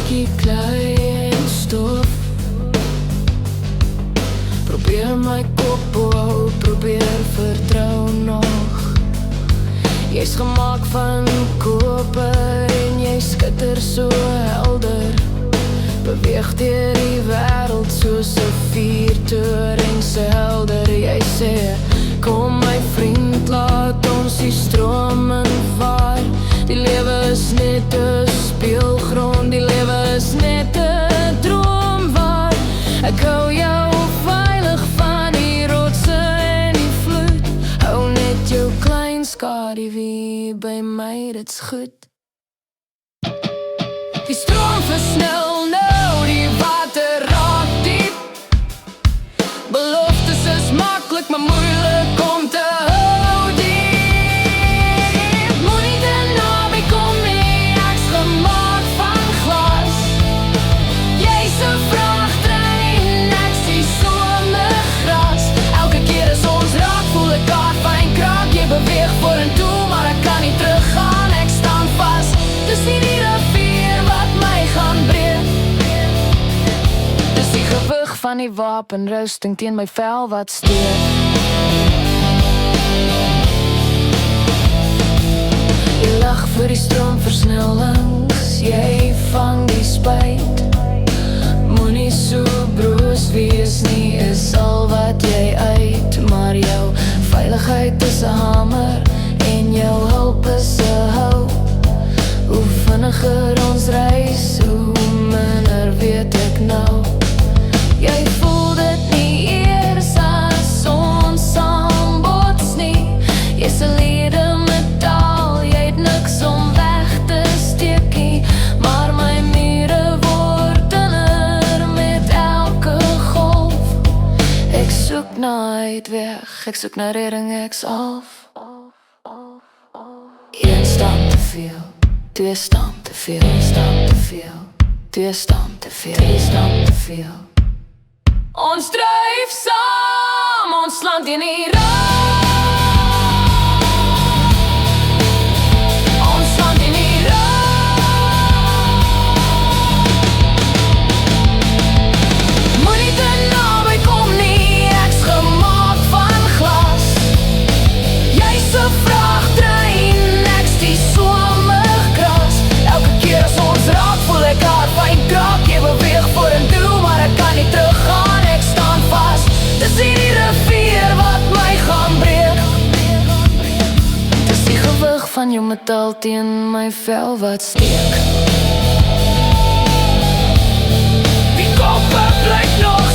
bietjie klei en stof. Probeer my kop hou, probeer vertrou nog. Jy's gemaak van koper en jy skitter so helder. Beweeg deur die wêreld soos 'n vuurtoring se helder. Jy sê, kom my vriend, laat ons die strome vaar. Die lewe is net 'n speelgrond, die lewe is net 'n droom waar ek hou jou veilig van die rotse en die vloed. Hou net jou klein skaduwee by my, dit's goed. Die stroom versnel nou, die water raak diep. Beloftes is maklik, maar moeilik om te hou diep. Moenie te naby kom nie, ek's gemaak van glas. Jy's 'n vragtrein, ek's die somergras. Elke keer as ons raak, voel ek fyn kraak. Jy beweeg vorentoe, maar ek kan nie teruggaan, ek staan vas. Dis nie die rivier wat my gaan breek. Dis die gewig van die wapenrusting teen my vel wat steek. Jy lag vir die stroomversnellings, jy vang die spyt. Moenie so broos wees nie, is al wat jy uit. Maar jou veiligheid is 'n hamer en jou hulp is 'n hou. Hoe vinniger ons reis, hoe minder weet ek nou. Jy voel dit nie eers as ons saam bots nie. Jy's 'n ledemetaal, jy het niks om weg te steek nie. Maar my mure word dunner met elke golf. Ek soek na uitweg, ek soek na redding, ek's af. Een stap te veel, twee stap te veel, stap te veel, twee stap te veel, drie stap te veel. Ons dryf saam, ons land in die raad. Ons land in die raad. Moenie te naby kom nie, ek's gemaak van glas. Jy's 'n vragtrein, ek's die somergras. Elke keer as ons raak, voel ek fyn kraak. Jy beweeg vorentoe, maar ek kan nie teruggaan, ek staan vas. Dis nie die rivier wat my gaan breek. Dis die gewig van jou metaal teen my vel wat steek. Die koppe blyk nog